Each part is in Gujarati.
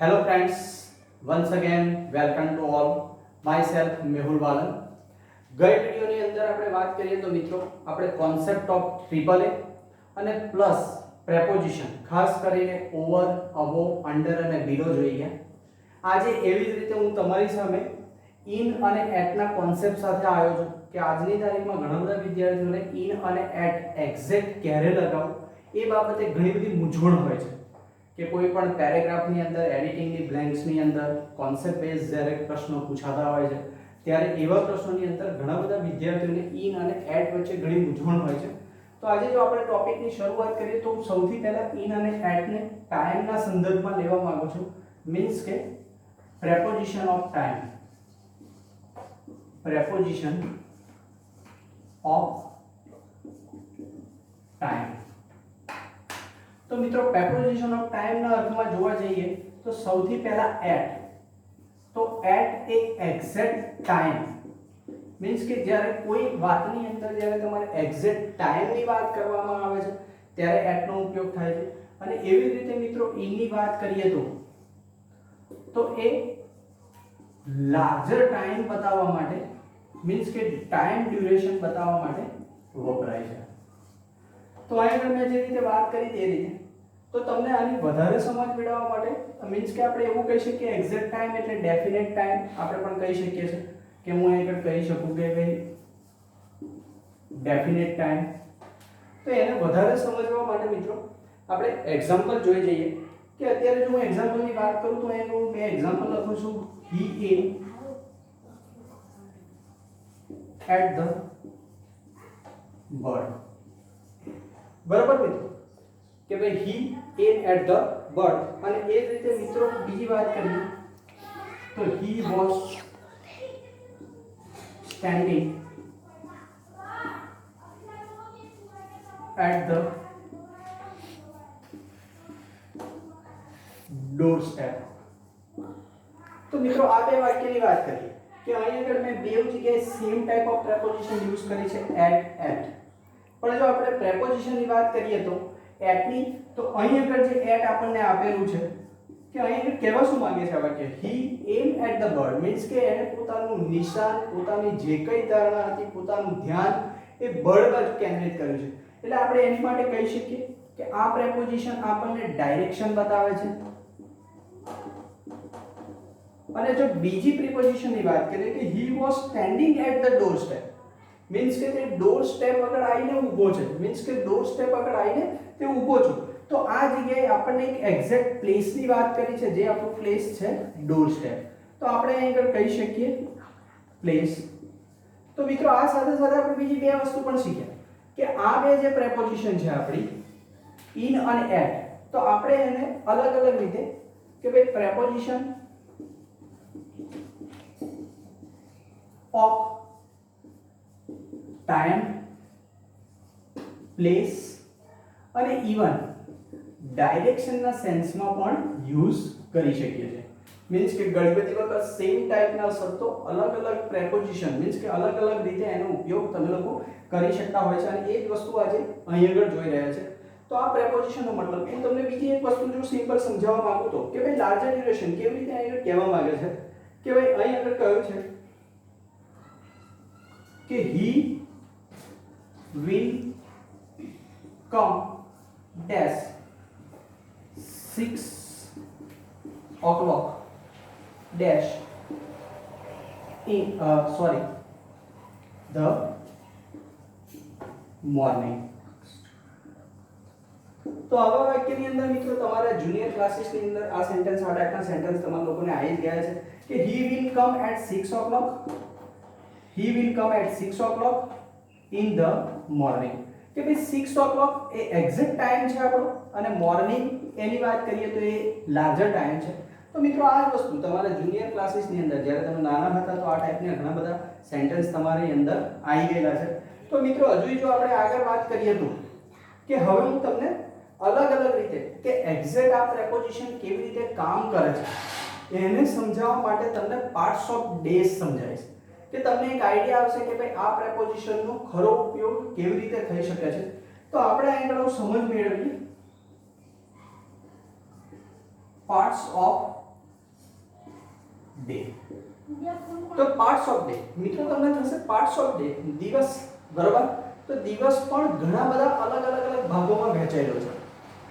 Hello friends, once again welcome to all. Myself Mehul વાલન. ગઈ વિડિયોની અંદર આપણે વાત કરીએ તો મિત્રો આપણે કોન્સેપ્ટ ઓફ ટ્રિપલ એ અને પ્લસ પ્રેપોઝિશન ખાસ કરીને ઓવર, અબોવ, અંડર અને બિલો જોઈ ગયા. આજે એવી જ રીતે હું તમારી સામે ઇન અને એટ ના કોન્સેપ્ટ સાથે આવ્યો છું કે આજની તારીખમાં ઘણા બધા વિદ્યાર્થીઓને ઇન અને એટ એક્ઝેક્ટ ક્યારે લગાવવું એ બાબતે ઘણી બધી મૂંઝવણ હોય છે કે કોઈ પણ પેરેગ્રાફની અંદર એડિટિંગની બ્લેન્ક્સની અંદર કોન્સેપ્ટ બેઝ જ્યારે પ્રશ્નો પૂછાતા હોય છે ત્યારે એવા પ્રશ્નોની અંદર ઘણા બધા વિદ્યાર્થીઓને ઇન અને એટ વચ્ચે ઘણી મૂંઝવણ હોય છે. તો આજે જો આપણે ટોપિકની શરૂઆત કરીએ તો હું સૌથી પહેલા ઇન અને એટને ટાઈમના સંદર્ભમાં લેવા માંગુ છું. મીન્સ કે preposition of time, preposition of time. તો મિત્રો પ્રેપોઝિશન ઓફ ટાઈમ ના અર્થમાં જોવા જઈએ તો સૌથી પહેલા એટ. તો at a exact time means કે જ્યારે કોઈ વાતની અંદર જ્યારે તમારે એક્ઝેક્ટ ટાઈમની વાત કરવામાં આવે છે ત્યારે એટ નો ઉપયોગ થાય છે. અને એવી જ રીતે મિત્રો ઇન ની વાત કરીએ તો એ લાર્જર ટાઈમ બતાવવા માટે મીન્સ કે ટાઈમ ડ્યુરેશન બતાવવા માટે વપરાય છે. તો અહીંયા મેં જે રીતે વાત કરી તે રીતે તો તમને આની વધારે સમજ મેળવવા માટે મીન્સ કે આપણે એવું કહી શકીએ એક્ઝેક્ટ ટાઈમ એટલે ડેફિનેટ ટાઈમ આપણે પણ કહી શકીએ છીએ કે હું અહીં કહી શકું કે ભાઈ ડેફિનેટ ટાઈમ. તો એને વધારે સમજવા માટે મિત્રો આપણે એક્ઝામ્પલ જોઈ જઈએ કે અત્યારે જો હું એક્ઝામ્પલની વાત કરું તો એનું મેં એક્ઝામ્પલ લખું છું he came at the bird. બરાબર મિત્રો કે ભાઈ he came at the bird. અને એ જ રીતે મિત્રો બીજી વાત કરીએ તો he was standing at the doorstep. તો મિત્રો આ બે વાક્યની વાત કરીએ કે અહીં આગળ મેં બે જગ્યાએ same type of preposition use કરી છે એટ. પણ જો આપણે પ્રેપોઝિશનની વાત કરીએ તો એટની તો અહીં આગળ જે એટ આપણને આપેલું છે કે અહીં આગળ કહેવા શું માંગે છે આ વાક્ય he aimed at the bird means કે એને પોતાનું નિશાન, પોતાની જે કઈ ધારણા હતી, પોતાનું ધ્યાન એ બર્ડ પર કેન્દ્રિત કર્યું છે. એટલે આપણે એની માટે કહી શકીએ કે આ પ્રેપોઝિશન આપણને ડાયરેક્શન બતાવે છે. અને જો બીજી પ્રિપોઝિશનની વાત કરીએ કે he was standing at the doorstep means કે તે ડોર સ્ટેપ આગળ આવીને ઊભો છે મીન્સ કે ડોર સ્ટેપ આગળ આવીને તે ઊભો છે. તો આ જગ્યાએ આપણને એક એક્ઝેક્ટ પ્લેસની વાત કરી છે જે આપણો પ્લેસ છે ડોર સ્ટેપ. તો આપણે અહીં આગળ કહી શકીએ પ્લેસ. તો મિત્રો આ સાથે સાથે આપણે બીજી બે વસ્તુ પણ શીખ્યા કે આ બે જે પ્રેપોઝિશન છે આપણી ઇન અને એટ તો આપણે એને અલગ અલગ રીતે કે ભાઈ પ્રેપોઝિશન ઓફ ટાઈમ, પ્લેસ અને ઇવન ડાયરેક્શનના સેન્સમાં પણ યુઝ કરી શકીએ છીએ. મીન્સ કે ઘણી બધી વખત સેમ ટાઈપના શબ્દો અલગ અલગ પ્રેપોઝિશન મીન્સ કે અલગ અલગ રીતે એનો ઉપયોગ તમે લોકો કરી શકતા હોય છે અને એ જ વસ્તુ આજે અહીં આગળ જોઈ રહ્યા છે. તો આ પ્રેપોઝિશનનો મતલબ હું તમને બીજી એક વસ્તુ જો સિમ્પલ સમજાવવા માંગુ તો કે ભાઈ લાર્જર ડ્યુરેશન કેવી રીતે અહીં આગળ કહેવા માંગે છે કે ભાઈ અહીં આગળ કહ્યું છે કે he will come dash 6 o'clock dash in the morning. તો આવા વાક્યની અંદર મિત્રો તમારા જુનિયર ક્લાસીસની અંદર આ સેન્ટેન્સ આ ટાઈપના સેન્ટેન્સ તમારા લોકોને આવી જ ગયા છે કે he will come at 6 o'clock. he will come at 6 o'clock in the morning. કે ભાઈ 6 o'clock એ એક્ઝેક્ટ ટાઈમ છે આપણો અને મોર્નિંગ એની વાત કરીએ તો એ લાર્જર ટાઈમ છે. તો મિત્રો આ જ વસ્તુ તમારા જુનિયર ક્લાસીસની અંદર જ્યારે તમે નાના હતા તો આ ટાઈપના ઘણા બધા સેન્ટેન્સ તમારી અંદર આવી ગયેલા છે. તો મિત્રો હજુ જો આપણે આગળ વાત કરીએ તો કે હવે હું તમને અલગ અલગ રીતે કે એક્ઝેક્ટ આ પ્રેપોઝિશન કેવી રીતે કામ કરે છે એને સમજાવવા માટે તમને પાર્ટ્સ ઓફ ડેઝ સમજાવીશ કે તમને એક આઈડિયા આવશે કે ભાઈ આ પ્રેપોઝિશનનો ખરો ઉપયોગ કેવી રીતે થઈ શકે છે. તો આપણે અહીં આગળ સમજ મેળવીએ parts of ડે. તો પાર્ટ્સ ઓફ ડે મિત્રો તમને થશે પાર્ટ્સ ઓફ ડે દિવસ, બરાબર. તો દિવસ પણ ઘણા બધા અલગ ભાગોમાં વહેંચાયેલો છે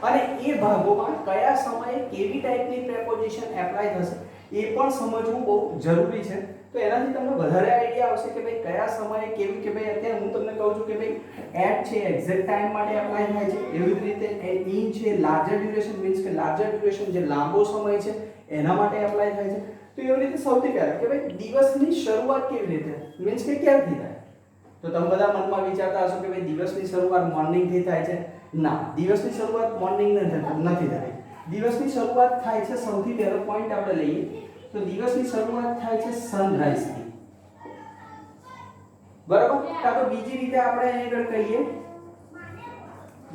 અને એ ભાગોમાં કયા સમયે કેવી ટાઈપની પ્રેપોઝિશન એપ્લાય થશે એ પણ સમજવું બહુ જરૂરી છે. તો એનાથી તમને વધારે આઈડિયા આવશે કે ભાઈ કયા સમયે કેવી, કે ભાઈ અત્યારે હું તમને કહું છું કે ભાઈ એટ છે એક્ઝેક્ટ ટાઈમ માટે એપ્લાય થાય છે, એવી જ રીતે ઇન છે લાર્જર ડ્યુરેશન, મીન્સ કે લાર્જર ડ્યુરેશન જે લાંબો સમય છે એના માટે એપ્લાય થાય છે. તો એવી રીતે સૌથી પહેલા કે ભાઈ દિવસની શરૂઆત કેવી રીતે, મીન્સ કે ક્યારથી થાય. તો તમે બધા મનમાં વિચારતા હશો કે ભાઈ દિવસની શરૂઆત મોર્નિંગ થી થાય છે. ના, દિવસની શરૂઆત મોર્નિંગ નથી થતી. દિવસની શરૂઆત થાય છે, સૌથી પહેલો પોઈન્ટ આપણે લઈએ તો દિવસની શરૂઆત થાય છે સનરાઈઝ થી, બરાબર. કાં તો બીજી રીતે આપણે અહીં આગળ કહીએ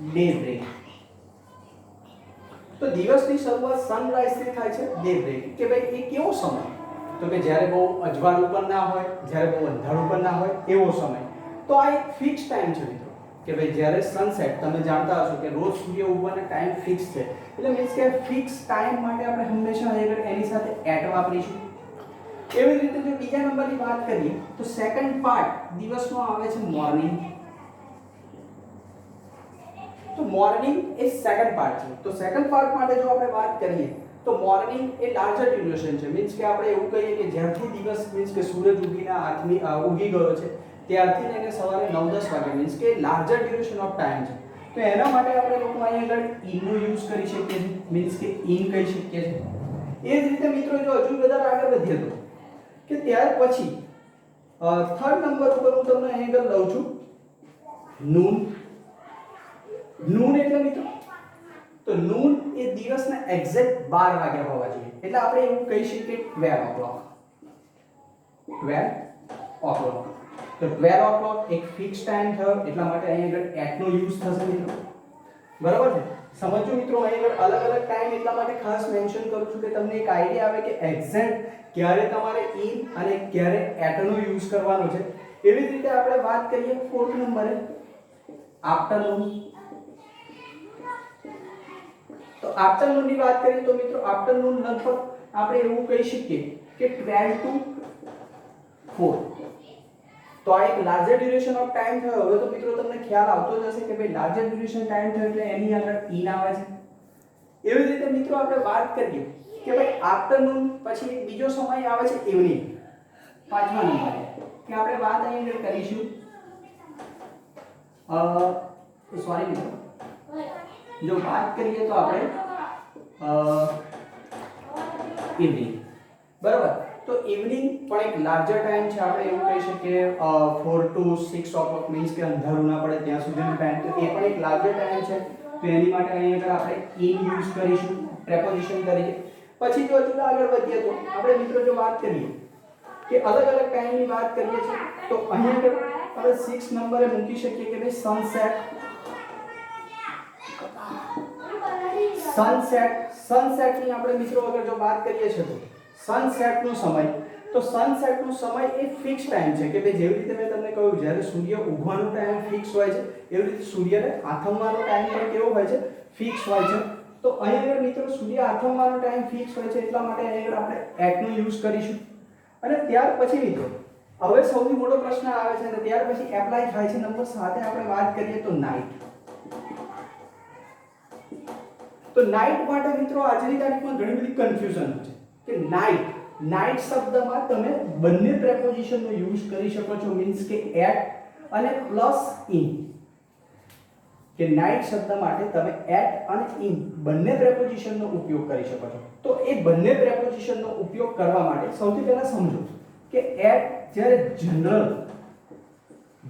ડે બ્રેક. તો દિવસની શરૂઆત સનરાઈઝ થી થાય છે ડે બ્રેક. કે ભાઈ એ કેવો સમય, તો કે જ્યારે બહુ અજવાળું પણ ના હોય, જ્યારે બહુ અંધારું પણ ના હોય એવો સમય. તો આ એક ફિક્સ ટાઈમ છે મિત્રો કે ભાઈ જ્યારે સનસેટ, તમે જાણતા હશો કે રોજ સૂર્ય ઉગવાનો ટાઈમ ફિક્સ છે, એટલે મીન્સ કે ફિક્સ ટાઈમ માટે આપણે હંમેશા એની સાથે એટ વાપરીશું. એવી જ રીતે જો બીજા નંબરની વાત કરીએ તો સેકન્ડ પાર્ટ દિવસનો આવે છે મોર્નિંગ. તો મોર્નિંગ એ સેકન્ડ પાર્ટ છે. તો સેકન્ડ પાર્ટ માટે જો આપણે વાત કરીએ તો મોર્નિંગ એ લાર્જર ડ્યુરેશન છે, મીન્સ કે આપણે એવું કહીએ કે જ્યારથી દિવસ, મીન્સ કે સૂરજ ઉગી ગયો છે ત્યારથી લઈને સવારે 9-10 વાગે, મીન્સ કે લાર્જર ડ્યુરેશન ઓફ ટાઈમ છે. તો એના માટે આપણે લોકો અહીં આગળ ઇન નો યુઝ કરી શકીએ છીએ, મીન્સ કે ઇન કહી શકીએ છીએ. એ જ રીતે મિત્રો જો હજુ વધારે આગળ વધીએ તો કે ત્યાર પછી થર્ડ નંબર ઉપર હું તમને અહીં આગળ લઉં છું નૂન. નૂન એટલે મિત્રો તો નૂન એ દિવસના એક્ઝેક્ટ 12 વાગ્યા હોવા જોઈએ, એટલે આપણે એવું કહી શકીએ 12 o'clock. 12 o'clock. તો 12 o'clock એક ફિક્સ ટાઈમ થયો, એટલા માટે અહીં આગળ એટ નો યુઝ થશે મિત્રો, બરાબર છે. સમજો મિત્રો અહીં આગળ અલગ ટાઈમ એટલા માટે ખાસ મેન્શન કરું છું કે તમને એક આઈડિયા આવે કે એક્ઝેક્ટ ક્યારે તમારે ઇન અને ક્યારે એટ નો યુઝ કરવાનો છે. એવી જ રીતે આપણે વાત કરીએ ફોર્થ નંબરે આફ્ટરનૂન. તો આફ્ટરનૂન ની વાત કરીએ તો મિત્રો આફ્ટરનૂન લગભગ આપણે એવું કહી શકીએ કે 12 to 4. તો આ એક લાર્જર ડ્યુરેશન ઓફ ટાઈમ થયો. હવે તો મિત્રો તમને ખ્યાલ આવતો જ હશે કે ભાઈ લાર્જર ડ્યુરેશન ટાઈમ થયો એટલે એની આગળ ઇન આવે છે. એવી જ રીતે મિત્રો આપણે વાત કરીએ કે ભાઈ આફ્ટરનૂન પછી એક બીજો સમય આવે છે ઇવનિંગ. પાંચમા નંબરે કે આપણે વાત અહીં આગળ કરીશું સોરી મિત્રો, જો વાત કરીએ તો આપણે ઇવનિંગ, બરાબર. તો ઇવનિંગ પણ એક લાર્જર ટાઈમ છે, આપણે એવું કહી શકીએ 4 to 6 o'clock, મીન્સ કે અંધારું ના પડે ત્યાં સુધીનો ટાઈમ. તો એ પણ એક લાર્જર ટાઈમ છે. તો એની માટે અહીં આગળ આપણે ઇન યુઝ કરીશું પ્રેપોઝિશન તરીકે. પછી જો હજુ આગળ વધીએ તો આપણે મિત્રો જો વાત કરીએ કે અલગ ટાઈમની વાત કરીએ છીએ તો અહીં આગળ આપણે 6 નંબરે મૂકી શકીએ કે ભાઈ સનસેટ. સનસેટની આપણે મિત્રો અગર જો વાત કરીએ છીએ તો સનસેટનો સમય, તો સનસેટનો સમય એ ફિક્સ ટાઈમ છે કે ભાઈ જેવી રીતે મેં તમને કહ્યું જ્યારે સૂર્ય ઉગવાનો ટાઈમ ફિક્સ હોય છે એવી રીતે સૂર્યને આથમવાનો ટાઈમ પણ કેવો હોય છે, ફિક્સ હોય છે. તો અહીં આગળ મિત્રો સૂર્ય આથમવાનો ટાઈમ ફિક્સ હોય છે એટલા માટે અહીં આગળ આપણે એટ નો યુઝ કરીશું. અને ત્યાર પછી મિત્રો હવે સૌથી મોટો પ્રશ્ન આવે છે અને ત્યાર પછી એપ્લાય થાય છે નંબર 7 આપણે વાત કરીએ તો નાઇટ. તો નાઇટ માટે મિત્રો આજની તારીખમાં ઘણી બધી કન્ફ્યુઝન છે કે નાઇટ શબ્દમાં તમે બંને પ્રેપોઝિશનનો યુઝ કરી શકો છો, મીન્સ કે એટ અને પ્લસ ઇન. કે નાઇટ શબ્દ માટે તમે એટ અને ઇન બંને પ્રેપોઝિશનનો ઉપયોગ કરી શકો છો. તો એ બંને પ્રેપોઝિશનનો ઉપયોગ કરવા માટે સૌથી પહેલા સમજો કે એટ જ્યારે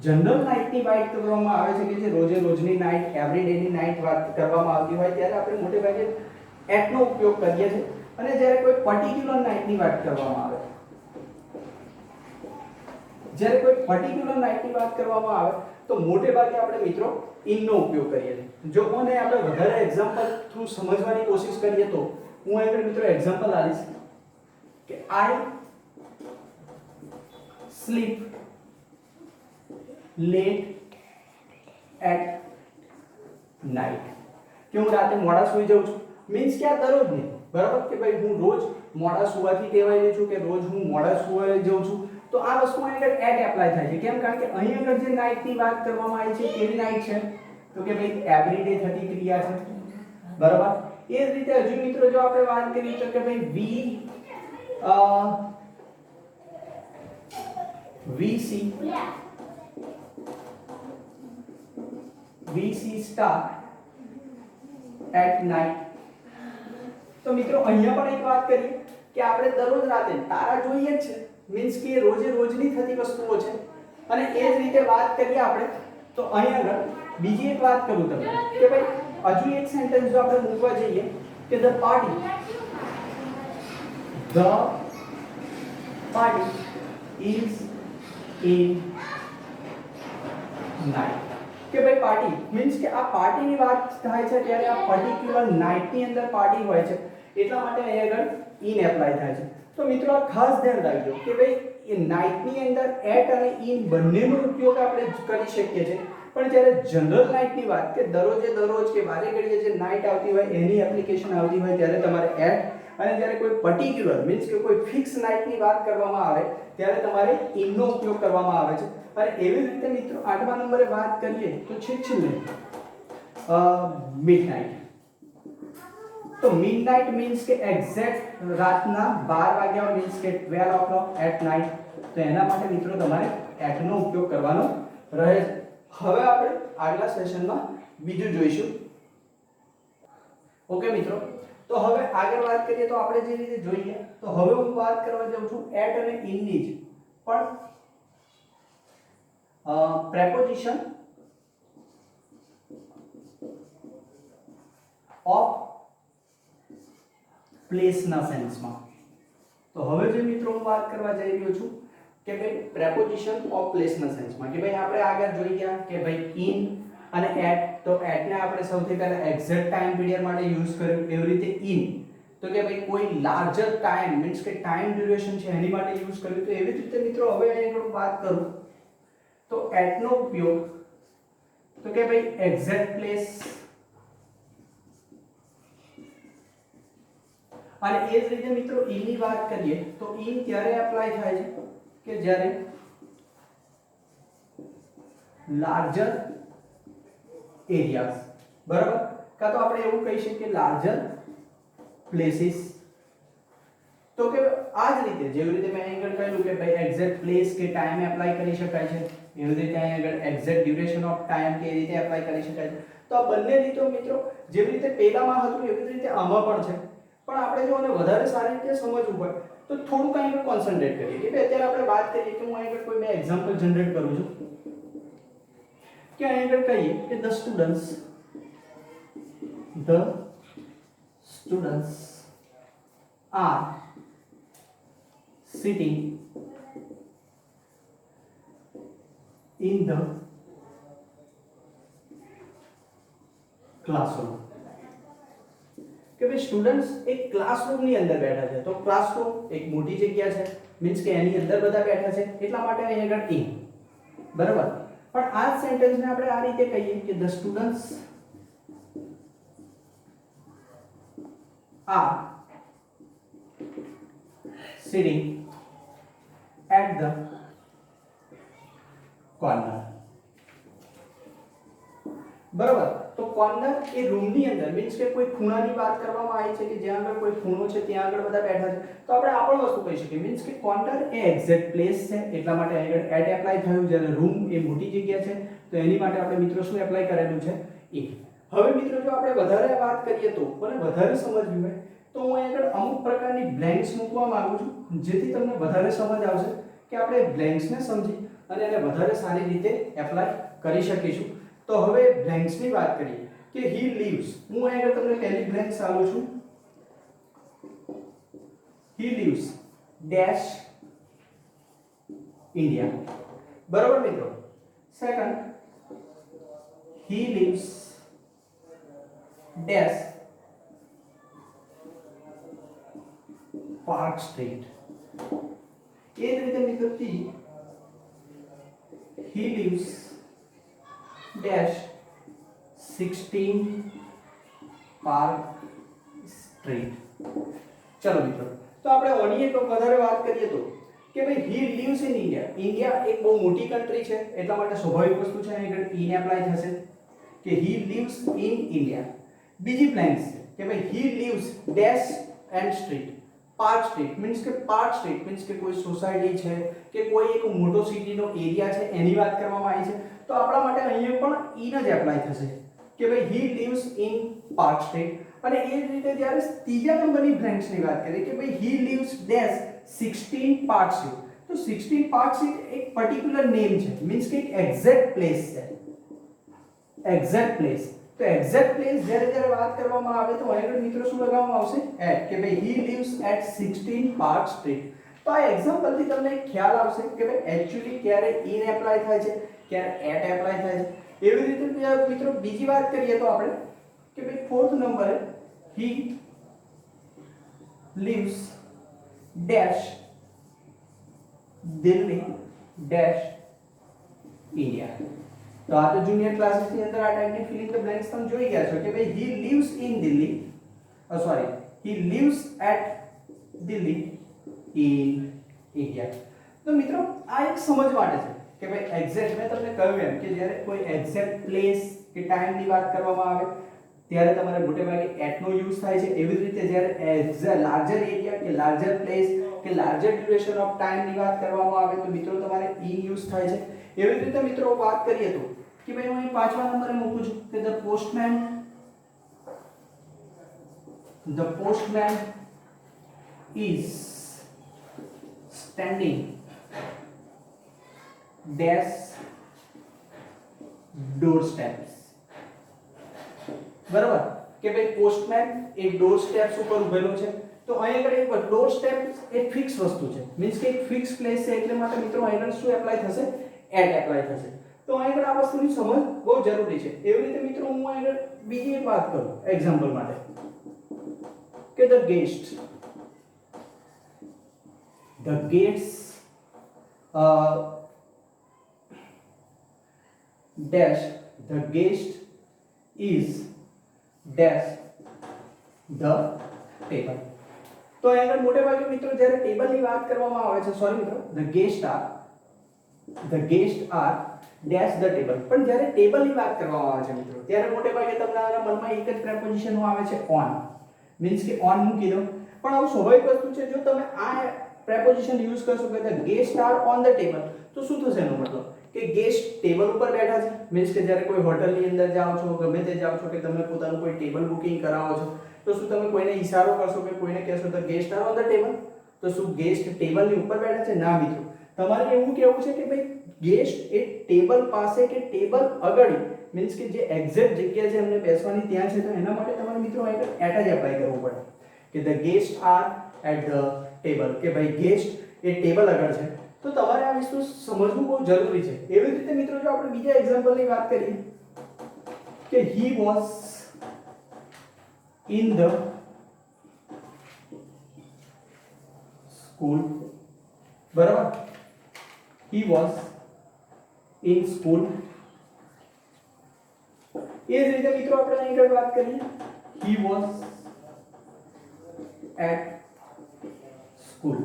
જનરલ નાઇટની વાત કરવામાં આવે છે કે જે રોજની નાઇટ, એવરી ડેની નાઇટ વાત કરવામાં આવતી હોય ત્યારે આપણે મોટે ભાગે એટનો ઉપયોગ કરીએ છીએ. અને જ્યારે કોઈ પર્ટિક્યુલર નાઇટની વાત કરવામાં આવે તો મોટે ભાગે આપણે મિત્રો ઇનનો ઉપયોગ કરીએ છીએ. જો કોને આપણે વધારે એક્ઝામ્પલ થ્રુ સમજવાની કોશિશ કરીએ તો હું અહીં મિત્રો એક્ઝામ્પલ આપીશ કે I sleep late at night. કે હું રાતે મોડા સૂઈ જાઉં છું, મીન્સ કે આ દરરોજ નહીં, બરાબર કે ભાઈ હું રોજ મોડા સુવાથી ટેવાયેલી છું કે રોજ હું મોડા સુવા જાઉં છું, તો આ વસ્તુ અહીં આગળ એટ એપ્લાય થાય છે. કેમ? કારણ કે અહીં આગળ જે નાઇટની વાત કરવામાં આવી છે કેવી નાઇટ છે, તો કે ભાઈ એવરીડે થતી ક્રિયા છે. બરાબર. એ જ રીતે હજુ મિત્રો જો આપણે વાત કરીએ તો કે ભાઈ VC સ્ટાર એટ નાઇટ. તો મિત્રો અહીંયા પણ એક વાત કરીએ કે આપણે દરરોજ રાતે તારા જોઈએ જ છે, મીન્સ કે રોજે રોજની થતી વસ્તુઓ છે. અને એ જ રીતે વાત કરીએ આપણે તો અહીંયા આગળ બીજી એક વાત કરું તમને કે ભાઈ હજુ એક સેન્ટેન્સ જો આપણે મૂકવા જઈએ કે the party is in night. કે ભાઈ પાર્ટી મીન્સ કે આ પાર્ટીની વાત થાય છે ત્યારે આ પર્ટિક્યુલર નાઇટની અંદર પાર્ટી હોય છે, એટલા માટે અહીં આગળ ઇન એપ્લાય થાય છે. તો મિત્રો આ ખાસ ધ્યાન રાખજો કે ભાઈ એ નાઇટની અંદર એટ અને ઇન બંનેનો ઉપયોગ આપણે કરી શકીએ છીએ, પણ જ્યારે જનરલ નાઇટની વાત કે દરરોજે દરરોજ કે વારે ઘડીએ જે નાઇટ આવતી હોય એની એપ્લિકેશન આવતી હોય ત્યારે તમારે એટ, અને જ્યારે કોઈ પર્ટિક્યુલર મીન્સ કે કોઈ ફિક્સ નાઇટની વાત કરવામાં આવે ત્યારે તમારે ઇનનો ઉપયોગ કરવામાં આવે છે. અને એવી જ રીતે મિત્રો 8મા નંબરે વાત કરીએ તો છેલ્લે મિડનાઇટ. તો મિડનાઇટ મીન્સ કે એક્ઝેક્ટ રાતના 12 વાગ્યા મીન્સ કે 12 o'clock એટ નાઇટ. તો એના માટે મિત્રો તમારે એટનો ઉપયોગ કરવાનો રહે છે. હવે આપણે આગલા સેશનમાં બીજું જોઈશું. ઓકે મિત્રો, તો હવે આગળ વાત કરીએ તો આપણે જે રીતે જોઈએ તો હવે હું વાત કરવા જાઉં છું એટ અને ઇનની જ, પણ preposition of place ના સેન્સમાં. તો હવે જે મિત્રો હું વાત કરવા જઈ રહ્યો છું કે ભાઈ preposition of place ના સેન્સમાં કે ભાઈ આપણે આગળ જોઈ ગયા કે ભાઈ in અને at. તો at ને આપણે સૌથી પહેલા એક્ઝેક્ટ ટાઈમ પીરિયડ માટે યુઝ કર્યું. એવી રીતે in તો કે ભાઈ કોઈ લાર્જર ટાઈમ મીન્સ કે ટાઈમ ડ્યુરેશન છે એની માટે યુઝ કર્યું. તો એવી જ રીતે મિત્રો હવે અહીં વાત કરું તો at નો ઉપયોગ તો કે ભાઈ એક્ઝેક્ટ પ્લેસ અને એ જ રીતે મિત્રો in ની વાત કરીએ તો in ત્યારે એપ્લાય થાય છે કે જ્યારે લાર્જર એરિયાઝ, બરાબર, કાં તો આપણે એવું કહી શકીએ લાર્જર પ્લેસીસ. તો કે આ જ રીતે જેવી રીતે મેં અહીં આગળ કહ્યું કે ભાઈ એક્ઝેક્ટ પ્લેસ કે ટાઈમ એપ્લાય કરી શકાય છે, એવી રીતે અહીં આગળ એક્ઝેક્ટ ડ્યુરેશન ઓફ ટાઈમ કે રીતે એપ્લાય કરી શકાય છે. તો આ બંને રીતો મિત્રો જેવી રીતે પહેલામાં હતું એવી જ રીતે આમાં પણ છે, પણ આપણે જો આને વધારે સારી રીતે સમજવું હોય તો થોડુંક અહીં આગળ કોન્સન્ટ્રેટ કરીએ કે અત્યારે આપણે વાત કરીએ કે હું અહીં આગળ કોઈ બે એક્ઝામ્પલ જનરેટ કરું છું કે અહીં આગળ કહીએ કે the students are sitting in the classroom. કે ભાઈ સ્ટુડન્ટ્સ એક ક્લાસરૂમ ની અંદર બેઠા છે. તો ક્લાસરૂમ એક મોટી જગ્યા છે મીન્સ કે એની અંદર બધા બેઠા છે એટલા માટે અહીં આગળ in, બરાબર. પણ આ સેન્ટેન્સને આપણે આ રીતે કહીએ કે the students are sitting at the corner. બરાબર. તો કોર્નર એ રૂમની અંદર મીન્સ કે કોઈ ખૂણાની વાત કરવામાં આવી છે કે જ્યાં આગળ કોઈ ખૂણો છે ત્યાં આગળ બધા બેઠા છે. તો આપણે આ પણ વસ્તુ કહી શકીએ મીન્સ કે કોર્નર એ એક્ઝેક્ટ પ્લેસ છે એટલા માટે આગળ એટ એપ્લાય થયું. જ્યારે રૂમ એ મોટી જગ્યા છે તો એની માટે આપણે મિત્રો શું એપ્લાય કરેલું છે ઇન. હવે મિત્રો જો આપણે વધારે વાત કરીએ તો અને વધારે સમજવું હોય તો હું આગળ અમુક પ્રકારની બ્લેન્ક્સ મૂકવા માંગુ છું જેથી તમને વધારે સમજ આવશે કે આપણે બ્લેન્ક્સને સમજી અને એને વધારે સારી રીતે એપ્લાય કરી શકીશું. તો હવે બ્લેન્ક્સની વાત કરીએ કે હી લીવ્સ. હું આગળ તમને પહેલી બ્લેન્ક્સ આલું છું. હી લીવ્સ ડેશ ઇન્ડિયા. બરાબર મિત્રો. સેકન્ડ હી લીવ્સ ડેશ પાર્ક સ્ટ્રીટ. એ જ રીતે મિત્રો he lives dash 16 Park Street. ચલો મિત્રો, તો આપણે ઓની એક વધારે વાત કરીએ તો કે ભાઈ he leaves in India. India એક બહુ મોટી કન્ટ્રી છે, એટલા માટે સ્વાભાવિક વસ્તુ છે અહીં આગળ ઈ ને એપ્લાય થશે કે હી લીવ્સ ઇન ઇન્ડિયા. બીજી બ્લેન્ક્સ છે કે ભાઈ he leaves dash and street. Park street means કે પાર્ક સ્ટ્રીટ મીન્સ કે કોઈ સોસાયટી છે કે કોઈ એક મોટો સિટીનો એરિયા છે એની વાત કરવામાં આવી છે. તો આપણા માટે અહીંયા પણ ઈ જ એપ્લાય થશે કે ભાઈ he leaves in park street. અને એ જ રીતે જ્યારે ત્રીજા નંબરની બ્લેન્ક્સની વાત કરીએ કે ભાઈ he leaves dash 16 park street. તો 16 પાર્ક સ્ટ્રીટ એક પર્ટિક્યુલર નેમ છે, મીન્સ કે એક એક્ઝેક્ટ પ્લેસ છે. Exact place. તો એક્ઝેક્ટ પ્લેસ જ્યારે વાત કરવામાં આવે તો અહીં મિત્રો શું લગાવવામાં આવશે? એટ. કે ભાઈ he leaves at 16 park street. તો આ એક્ઝામ્પલ થી તમને ખ્યાલ આવશે કે ભાઈ એક્ચ્યુઅલી ક્યારે ઇન એપ્લાય થાય છે, ક્યારે એટ એપ્લાય થાય છે. એવી રીતે મિત્રો બીજી વાત કરીએ તો આપણે કે ભાઈ ફોર્થ નંબરે he lives dash Delhi dash India. તો આ તો જુનિયર ક્લાસીસ ની અંદર આ ટાઈપની ફિલિંગ ધ બ્લેન્ક્સ તમે જોઈ ગયા છો કે ભાઈ he lives in Delhi, sorry he lives at Delhi in India. તો મિત્રો આ એક સમજ માટે છે કે ભાઈ એક્ઝેક્ટ મેં તમને કહ્યું એમ કે જ્યારે કોઈ એક્ઝેક્ટ પ્લેસ કે ટાઈમ ની વાત કરવામાં આવે ત્યારે તમારે મોટે ભાગે એટ નો યુઝ થાય છે. એવી જ રીતે જ્યારે લાર્જર એરિયા કે લાર્જર પ્લેસ કે લાર્જર ડ્યુરેશન ઓફ ટાઈમ ની વાત કરવામાં આવે તો મિત્રો તમારે ઈ યુઝ થાય છે. એવી જ રીતે મિત્રો વાત કરીએ તો કે ભાઈ હું અહીં પાંચમા નંબરે મૂકું છું કે the postman is standing dash doorsteps. બરાબર કે ભાઈ પોસ્ટમેન એ ડોર સ્ટેપ્સ ઉપર ઉભેલો છે. તો અહીં આગળ એક ડોર સ્ટેપ એક ફિક્સ વસ્તુ છે, મીન્સ કે એક ફિક્સ પ્લેસ છે, એટલે માટે મિત્રો અહીં આગળ શું એપ્લાય થશે? એટ એપ્લાય થશે. તો અહીં આગળ આ વસ્તુની સમજ બહુ જરૂરી છે. એવી રીતે મિત્રો હું અહીં આગળ બીજી એક વાત કરું એક્ઝામ્પલ માટે કે the guest dash the guest is dash the table. તો અહીં આગળ મોટે ભાગે મિત્રો જ્યારે ટેબલની વાત કરવામાં આવે છે, સોરી મિત્રો the guest are dash the table. પણ જ્યારે ટેબલની વાત કરવામાં આવે છે મિત્રો ત્યારે મોટે ભાગે તમારા મનમાં એક જ પ્રેપોઝિશન આવે છે on, મીન્સ કે on મૂકી દો. પણ આવું સ્વાભાવિક વસ્તુ છે, જો તમે આ પ્રેપોઝિશન યુઝ કરશો કે the guest are on the table તો શું થશે એનો મતલબ કે ગેસ્ટ ટેબલ ઉપર બેઠા છે. મીન્સ કે જ્યારે કોઈ હોટલની અંદર જાઓ છો, ગમે તે જાઓ છો કે તમે પોતાનું કોઈ ટેબલ બુકિંગ કરાવો છો તો શું તમે કોઈને ઈશારો કરશો કે કોઈને કહેશો તો guest are on the table? તો શું ગેસ્ટ ટેબલની ઉપર બેઠા છે? ના મિત્રો, તમારે એવું કહેવું છે કે ભાઈ ગેસ્ટ એ ટેબલ પાસે કે ટેબલ આગળ, મીન્સ કે જે એક્ઝેક્ટ જગ્યા છે એમને બેસવાની ત્યાં છે. તો એના માટે તમારે મિત્રો એટ જ એપ્લાય કરવું પડે કે the guest are at the table, કે ભાઈ ગેસ્ટ એ ટેબલ આગળ છે. તો તમારે આ વસ્તુ સમજવું બહુ જરૂરી છે. એવી રીતે મિત્રો જો આપણે બીજા એક્ઝામ્પલની વાત કરીએ કે he was in the school, બરાબર, he was in school. એ જ રીતે મિત્રો આપણે અહીં આગળ વાત કરીએ he was at school.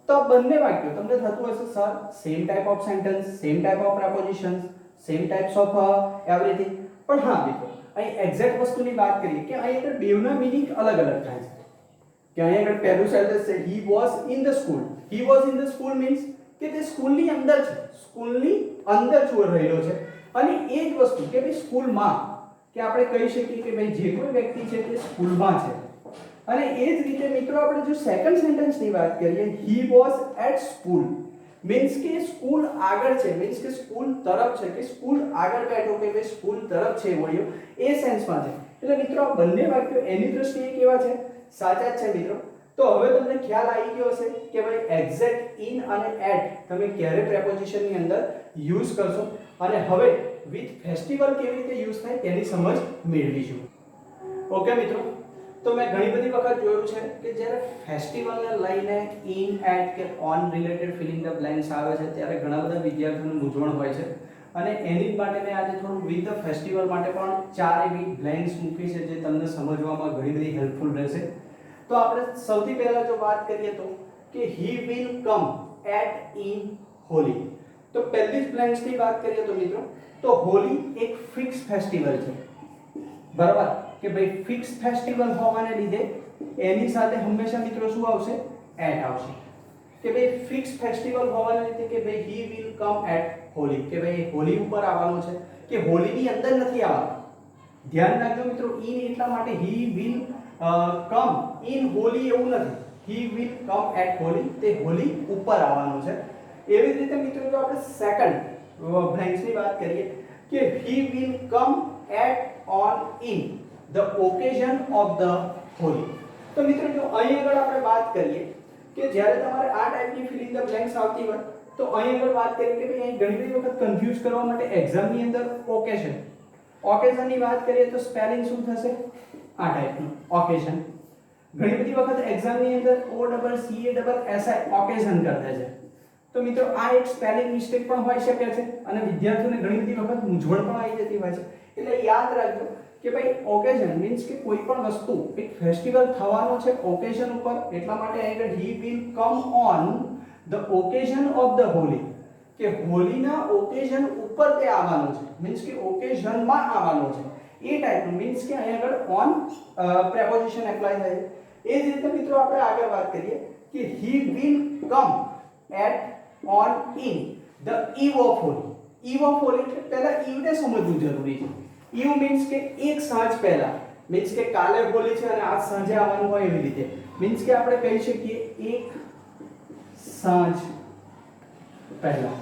તો બંને વાક્યો તમને થતું હશે sir same type of sentence, same type of prepositions, same types of everything. પણ હા મિત્રો અહીં એક્ઝેક્ટ વસ્તુની વાત કરીએ કે અહીં આગળ બેવના મીનિંગ અલગ અલગ થાય છે. કે અહીં આગળ પહેલું સેન્ટેન્સ છે he was in the school. he was in the school means કે તે સ્કૂલની અંદર છે, સ્કૂલની અંદર રહેલો છે. અને એ જ વસ્તુ કે ભાઈ સ્કૂલમાં, કે આપણે કહી શકીએ કે ભાઈ જે કોઈ વ્યક્તિ છે તે સ્કૂલમાં છે. અને એ જ રીતે મિત્રો આપણે જો સેકન્ડ સેન્ટેન્સની વાત કરીએ he was at school means કે સ્કૂલ આગળ છે, મીન્સ કે સ્કૂલ તરફ છે, કે સ્કૂલ આગળ બેઠો કે ભાઈ સ્કૂલ તરફ છે વળ્યો, એ સેન્સમાં છે. એટલે મિત્રો આ બંને વાક્યો એની દ્રષ્ટિએ કેવા છે? સાચા જ છે મિત્રો. તો હવે તમને ખ્યાલ આવી ગયો હશે કે ભાઈ એક્ઝેક્ટ, ઇન અને એટ તમે ક્યારે પ્રેપોઝિશનની અંદર યુઝ કરશો અને હવે વિથ ફેસ્ટિવલ કેવી રીતે યુઝ થાય તેની સમજ મેળવીશું. ઓકે મિત્રો, તો મેં ઘણી બધી વખત જોયું છે કે જ્યારે ફેસ્ટિવલને લઈને ઇન, એટ કે on related filling the blanks આવે છે ત્યારે ઘણા બધા વિદ્યાર્થીઓને મૂંઝવણ હોય છે. અને એની જ માટે મેં આજે થોડું વિથ ધ ફેસ્ટિવલ માટે પણ 4 એવી બ્લેન્ક્સ મૂકી છે જે તમને સમજવામાં ઘણી બધી હેલ્પફુલ રહેશે. તો આપણે સૌથી પહેલા જો વાત કરીએ તો કે he will come at in Holi, તો પહેલી જ બ્લેન્ક્સ ની વાત કરીએ તો મિત્રો તો હોલી એક ફિક્સ ફેસ્ટિવલ છે, બરાબર કે ભાઈ ફિક્સ ફેસ્ટિવલ હોવાને લીધે એની સાથે હંમેશા મિત્રો શું આવશે, એટ આવશે કે ભાઈ ફિક્સ ફેસ્ટિવલ હોવાને લીધે કે ભાઈ he will come at Holi કે ભાઈ હોલી ઉપર આવવાનું છે કે હોલીની અંદર નથી આવવાનું. ધ્યાન રાખજો મિત્રો, ઇન એટલા માટે he will come in Holi એવું નથી, he will come at Holi, તે હોલી ઉપર આવવાનું છે. એવી જ રીતે મિત્રો જો આપણે સેકન્ડ બ્લેન્ક્સ ની વાત કરીએ કે he will come at on in the occasion of the Holi, તો મિત્રો જો અહીં આગળ આપણે વાત કરીએ કે જ્યારે તમારે આ ટાઈપની ફિલ ઇન ધ બ્લેન્ક્સ આવતી હોય તો અહીં આગળ વાત કરીએ કે ભાઈ અહીં ઘણી બધી વખત કન્ફ્યુઝ કરવા માટે એક્ઝામની અંદર ઓકેઝનની વાત કરીએ તો સ્પેલિંગ શું થશે, આ ટાઈપનું ઓકેઝન. ઘણી બધી વખત એક્ઝામની અંદર OCCASI ઓકેઝન કરતા છે, તો મિત્રો આ એક સ્પેલિંગ મિસ્ટેક પણ હોઈ શકે છે અને વિદ્યાર્થીઓને ઘણી બધી વખત મૂંઝવણ પણ આવી જતી હોય છે. એટલે યાદ રાખજો કે ભાઈ ઓકેઝન મીન્સ કે કોઈ પણ વસ્તુ એક ફેસ્ટિવલ થવાનો છે ઓકેઝન ઉપર, એટલા માટે આગળ he will come on the occasion of the Holi કે હોલીના ઓકેઝન ઉપર તે આવવાનું છે, મીન્સ કે ઓકેઝનમાં આવવાનું છે એ ટાઈપનું, મીન્સ કે અહીં આગળ ઓન પ્રેપોઝિશન એપ્લાય થાય છે. એ જ રીતે મિત્રો આપણે આગળ વાત કરીએ કે he will come at on in the eve of Holi. eve of Holi એટલે પહેલા eve ને સમજવું જરૂરી છે. eve મીન્સ કે એક સાંજ પહેલા, મીન્સ કે કાલે હોલી છે અને આજ સાંજે આવવાનું હોય એવી રીતે, મીન્સ કે આપણે કહી શકીએ એક સાંજ પહેલા,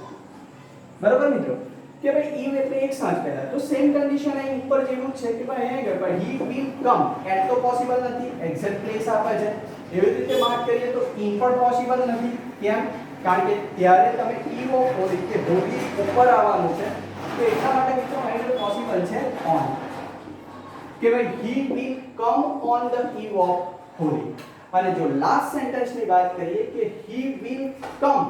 બરાબર મિત્રો કે ભાઈ eve એટલે એક સાંજ પહેલા. તો સેમ કન્ડિશન અહીં ઉપર જેવું છે કે ભાઈ અહીંયા ગયો he will come, એટ તો પોસિબલ નથી, એક્ઝેક્ટ પ્લેસ આપે છે. એવી રીતે વાત કરીએ તો in પણ પોસિબલ નથી. કેમ? કારણ કે ત્યારે તમે eve of હોલી કે હોલી ઉપર આવવાનું છે, તો એટલા માટે મિત્રો અહીં પોસિબલ છે on કે ભાઈ he will come on the eve of Holi. અને જો લાસ્ટ સેન્ટેન્સ ની વાત કરીએ કે he will come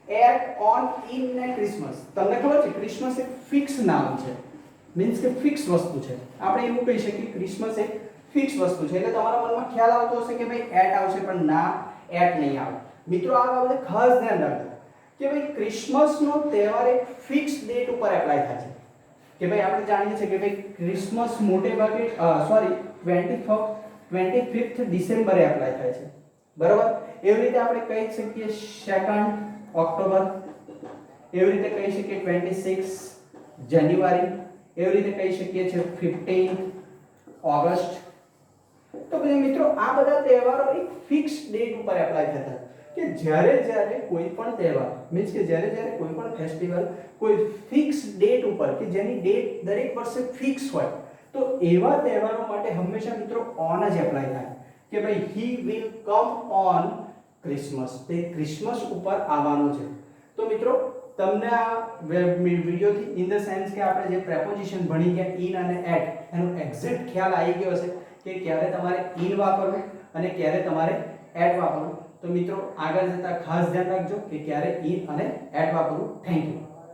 at on in ને ક્રિસમસ, તમને ખબર છે ક્રિસમસ એક ફિક્સ નામ છે, મીન્સ કે ફિક્સ વસ્તુ છે. આપણે એવું કહી શકીએ ક્રિસમસ એક ફિક્સ વસ્તુ છે. એટલે તમારા મનમાં ખ્યાલ આવતો હશે કે ભાઈ એટ આવશે, પણ ના, એટ નહીં આવે. મિત્રો આ બાબતે ખાસ ધ્યાન રાખજો કે ભાઈ ક્રિસમસનો તહેવાર એક ફિક્સ ડેટ ઉપર એપ્લાય થાય છે કે ભાઈ આપણે જાણીએ છીએ કે ભાઈ ક્રિસમસ મોટે ભાગે 25th ડિસેમ્બરે એપ્લાય થાય છે, બરાબર. એવી રીતે આપણે કહી શકીએ 2 ઓક્ટોબર, એવી રીતે કહી શકીએ 26 જાન્યુઆરી, એવી રીતે કહી શકીએ છે 15 ઓગસ્ટ. તો પછી મિત્રો આ બધા તહેવારો એક ફિક્સ ડેટ ઉપર એપ્લાય થતા કે જ્યારે કોઈ પણ તહેવાર મીન્સ કે જ્યારે કોઈ પણ ફેસ્ટિવલ કોઈ ફિક્સ ડેટ ઉપર કે જેની ડેટ દરેક વર્ષે ફિક્સ હોય, તો એવા તહેવારો માટે હંમેશા મિત્રો ઓન જ એપ્લાય થાય કે ભાઈ he will come on Christmas, તે ક્રિસમસ ઉપર આવવાનું છે. તો મિત્રો તમને આ વિડિયોથી ઇન ધ સેન્સ કે આપણે જે પ્રેપોઝિશન ભણી ગયા ઇન અને એટ, એનો એક્ઝેક્ટ ખ્યાલ આવી ગયો હશે કે ક્યારે તમારે ઇન વાપરવું અને ક્યારે તમારે એટ વાપરવું. તો મિત્રો આગળ જતા ખાસ ધ્યાન રાખજો કે ક્યારે ઇન અને એટ વાપરવું. Thank you.